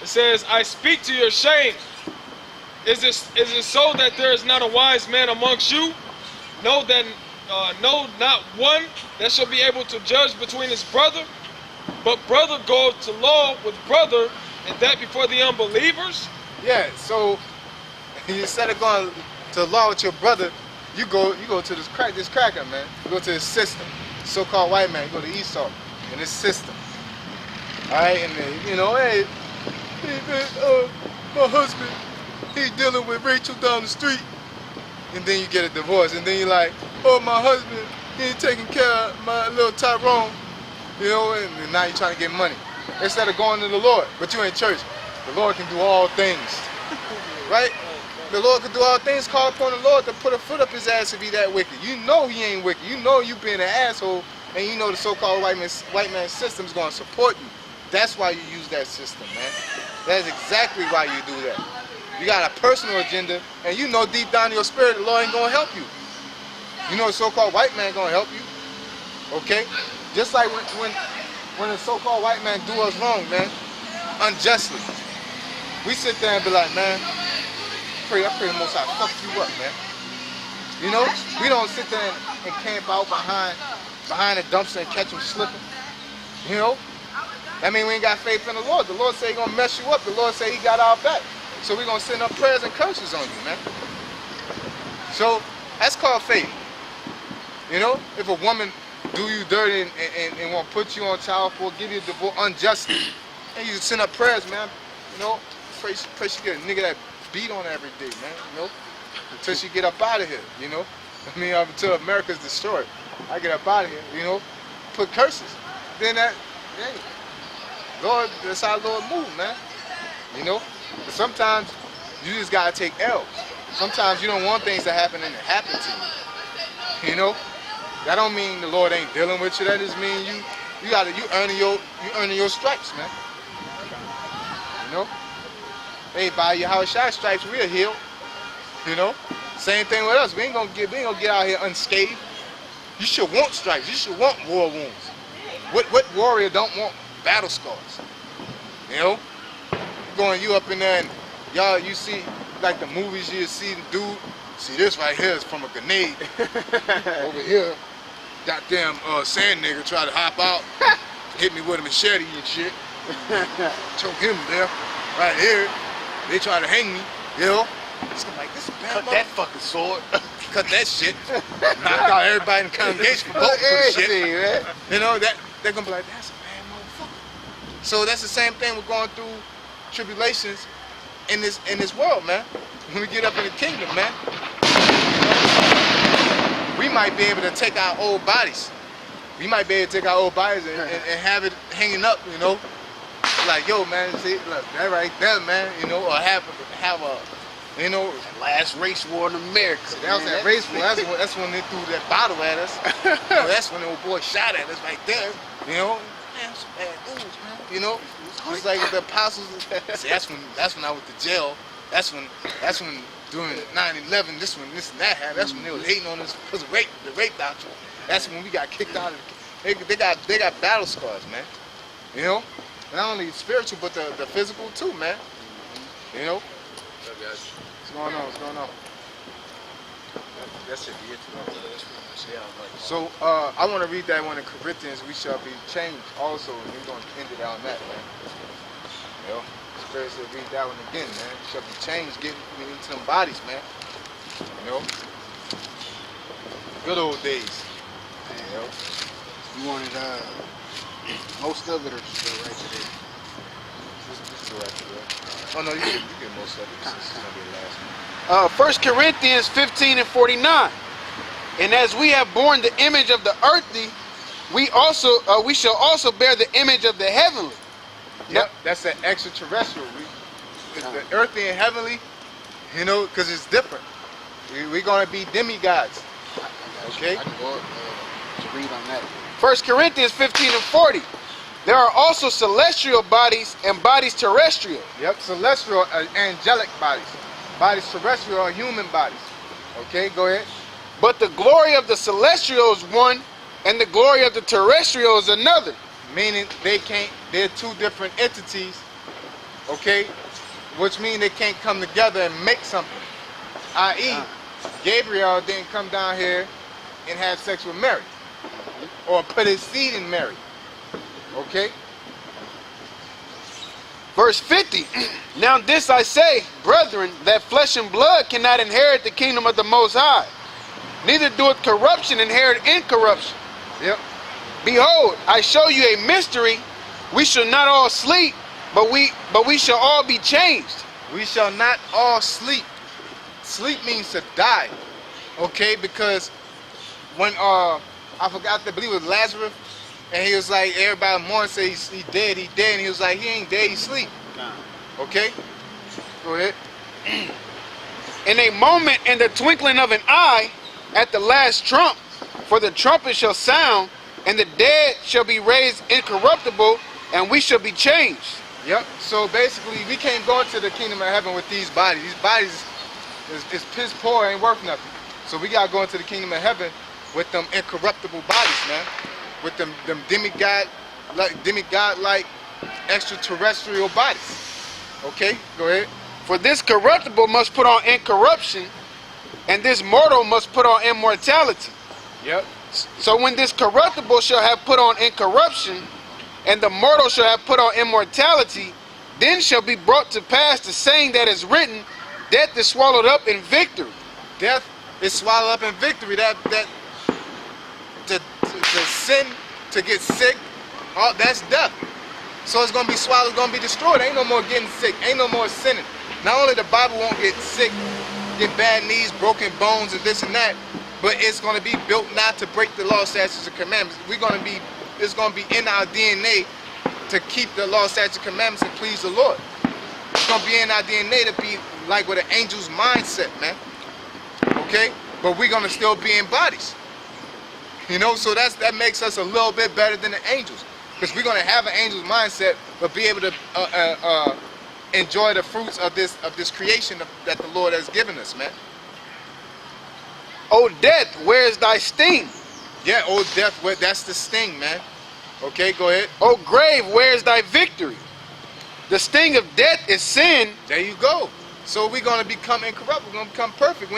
It says, I speak to your shame. Is it so that there is not a wise man amongst you? No, not one that shall be able to judge between his brother. But brother goes to law with brother, and that before the unbelievers? Yeah, so instead of going to law with your brother, you go to this cracker, man. You go to this system, so-called white man. You go to Esau in this system. All right, and then, hey man, my husband, he dealing with Rachel down the street, and then you get a divorce, and then you're like, oh, my husband, he ain't taking care of my little Tyrone, and now you're trying to get money instead of going to the Lord. But you in church. The Lord can do all things, right? The Lord can do all things. Call upon the Lord to put a foot up his ass if he that wicked. You know he ain't wicked. You know you being an asshole, and you know the so-called white man system is going to support you. That's why you use that system, man. That's exactly why you do that. You got a personal agenda, and you know deep down in your spirit the Lord ain't going to help you. You know the so-called white man going to help you, okay? Just like when a so-called white man do us wrong, man, unjustly. We sit there and be like, man, I pray the Most High fuck you up, man. We don't sit there and camp out behind the dumpster and catch them slipping. That means we ain't got faith in the Lord. The Lord say he gonna mess you up. The Lord say he got our back. So we gonna send up prayers and curses on you, man. So that's called faith. If a woman do you dirty and want to put you on child support, give you a divorce unjustly, and you send up prayers, man. Pray she get a nigga that beat on her every day, man. Until she get up out of here. Until America's destroyed, I get up out of here. Put curses. Then Lord, that's how Lord move, man. But sometimes you just gotta take L's. Sometimes you don't want things to happen and it happen to you. That don't mean the Lord ain't dealing with you. That just mean you earning your stripes, man. Hey, by your house shot stripes, we're healed. Same thing with us. We ain't gonna get out here unscathed. You should want stripes. You should want war wounds. What warrior don't want battle scars? You up in there and y'all, you see like the movies, you see the dude. See, this right here is from a grenade. Over here, goddamn sand nigga tried to hop out, hit me with a machete and shit. Choke him there. Right here, they try to hang me. I'm like, this is bad. Cut that fucking sword. Cut that shit. Knock out everybody in the congregation for both for shit. They're gonna be like, that's a bad motherfucker. So that's the same thing we're going through tribulations in this world, man. When we get up in the kingdom, man, we might be able to take our old bodies. We might be able to take our old bodies and have it hanging up, like, yo, man, see, look, that right there, man, or have a last race war in America. See, that was that race war. That's when they threw that bottle at us. That's when the old boy shot at us right there. Man, some bad dudes, man. It's like the apostles. See, that's when I went to jail. That's when during 9/11, this and that happened. That's when they was hating on us because of the rape doctrine. That's when we got kicked out of they got battle scars, man. Not only spiritual but the physical too, man. What's going on? That should be it. So I want to read that one in Corinthians. We shall be changed also, and we're going to end it on that, man. Spirit said read that one again, man. We shall be changed, getting into them bodies, man. Good old days. You wanted most of it, or just go right to there? Just go right to there. Oh no, you get most of it. This is gonna be the last one. 1 Corinthians 15:49. And as we have borne the image of the earthly, we shall also bear the image of the heavenly. Yep, that's an extraterrestrial. It's the earthly and heavenly, because it's different. We're gonna be demigods. Okay. I can go to read on that. 1 Corinthians 15:40. There are also celestial bodies and bodies terrestrial. Yep, celestial are angelic bodies. Bodies terrestrial are human bodies. Okay, go ahead. But the glory of the celestial is one, and the glory of the terrestrial is another. Meaning they're two different entities, Okay? Which means they can't come together and make something. I.e., Gabriel didn't come down here and have sex with Mary. Or put his seed in Mary. Okay? Verse 50. Now this I say, brethren, that flesh and blood cannot inherit the kingdom of the Most High. Neither doeth corruption inherit incorruption. Yep. Behold, I show you a mystery. We shall not all sleep, but we shall all be changed. We shall not all sleep. Sleep means to die. Okay? Because when I forgot to believe it was Lazarus, and he was like, everybody mourn, say he dead, and he was like, he ain't dead, he sleep. Okay? Go ahead. In a moment, in the twinkling of an eye, at the last trump, for the trumpet shall sound, and the dead shall be raised incorruptible, and we shall be changed. Yep. So basically, we can't go into the kingdom of heaven with these bodies. These bodies is piss poor, ain't worth nothing. So we gotta go into the kingdom of heaven with them incorruptible bodies, man. With them demigod-like extraterrestrial bodies. Okay, go ahead. For this corruptible must put on incorruption, and this mortal must put on immortality. Yep. So when this corruptible shall have put on incorruption, and the mortal shall have put on immortality, then shall be brought to pass the saying that is written, death is swallowed up in victory. Death is swallowed up in victory. To sin, to get sick, all that's death. So it's gonna be swallowed, it's gonna be destroyed. Ain't no more getting sick, ain't no more sinning. Not only the Bible won't get sick, get bad knees, broken bones, and this and that, but it's gonna be built not to break the law, statutes, and commandments. It's gonna be in our DNA to keep the law, statutes, and commandments and please the Lord. It's gonna be in our DNA to be like with an angel's mindset, man. Okay? But we're gonna still be in bodies. You know, so that makes us a little bit better than the angels. Because we're gonna have an angel's mindset, but be able to enjoy the fruits of this creation that the Lord has given us, man. O death, where is thy sting? Yeah, oh death, that's the sting, man. Okay, go ahead. O grave, where is thy victory? The sting of death is sin. There you go. So we're gonna become incorruptible, we're gonna become perfect.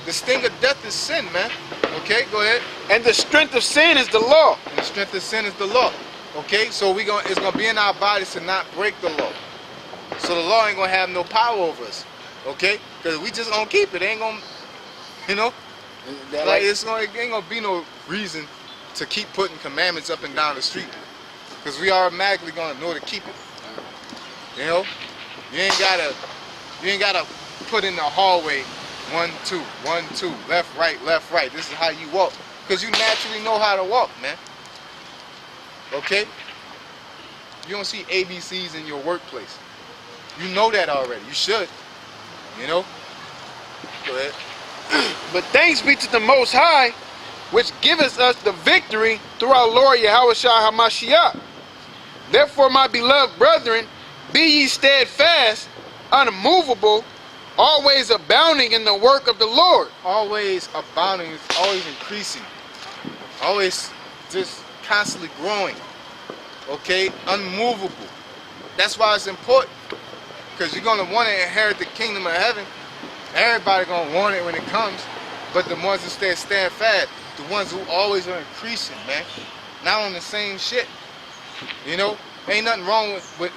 The sting of death is sin, man. Okay, go ahead. And the strength of sin is the law. And the strength of sin is the law. Okay, so it's gonna be in our bodies to not break the law. So the law ain't gonna have no power over us. Okay? Because we just gonna keep it. It ain't gonna, you know? Like it ain't gonna be no reason to keep putting commandments up and down the street. Because we automatically gonna know to keep it. You know? You ain't gotta put in the hallway 1, 2, 1, 2, left, right, left, right. This is how you walk. Because you naturally know how to walk, man. Okay? You don't see ABCs in your workplace. You know that already. You should. You know? Go ahead. But thanks be to the Most High, which giveth us the victory through our Lord Yahushua HaMashiach. Therefore, my beloved brethren, be ye steadfast, unmovable, always abounding in the work of the Lord. Always abounding, always increasing. Always just constantly growing. Okay? Unmovable. That's why it's important. Because you're going to want to inherit the kingdom of heaven. Everybody going to want it when it comes. But the ones who stay steadfast, the ones who always are increasing, man. Not on the same shit. You know? Ain't nothing wrong with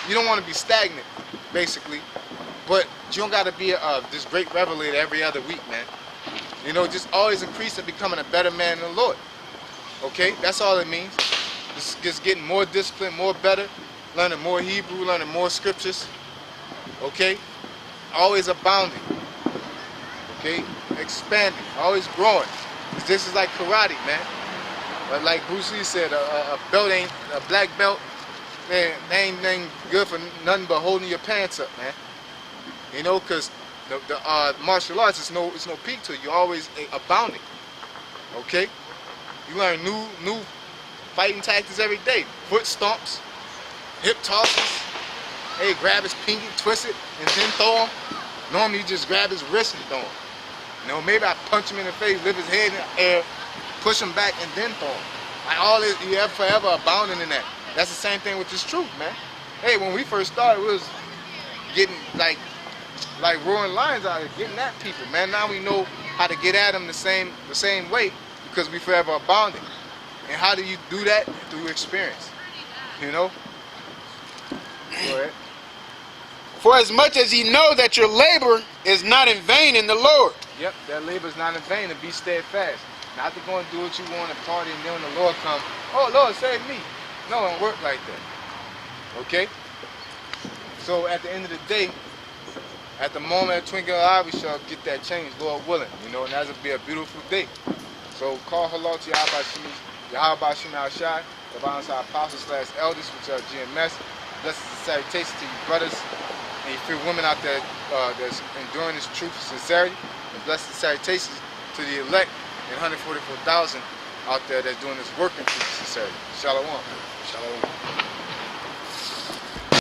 you don't want to be stagnant, basically. But you don't got to be this great revelator every other week, man. You know, just always increasing, becoming a better man in the Lord. Okay? That's all it means. Just getting more disciplined, more better, learning more Hebrew, learning more scriptures. Okay? Always abounding. Okay? Expanding. Always growing. This is like karate, man. But like Bruce Lee said, a black belt, man, ain't good for nothing but holding your pants up, man. You know, because the martial arts is no peak to it. You're always abounding. Okay? You learn new fighting tactics every day. Foot stomps, hip tosses. Hey, grab his pinky, twist it, and then throw him. Normally you just grab his wrist and throw him. You know, maybe I punch him in the face, lift his head in the air, push him back, and then throw him. Like all this, you have forever abounding in that. That's the same thing with this truth, man. Hey, when we first started, we was getting like roaring lions out here, getting at people, man. Now we know how to get at them the same way because we forever abounding. And how do you do that? Through experience. You know? Go ahead. For as much as ye know that your labor is not in vain in the Lord. Yep, that labor is not in vain, to be steadfast. Not to go and do what you want and party, and then when the Lord comes, oh Lord, save me. No, it don't work like that. Okay? So at the end of the day, at the moment of twinkling of an eye, we shall get that change, Lord willing. You know, and that'll be a beautiful day. So call hello to Yahweh Shem Al-Shai, the balance our apostles / elders, which are GMS. Blessings and salutations to you brothers and you free women out there that's enduring this truth and sincerity. And blessings and salutations to the elect and 144,000 out there that's doing this work in truth and sincerity. Shalom. Shalom.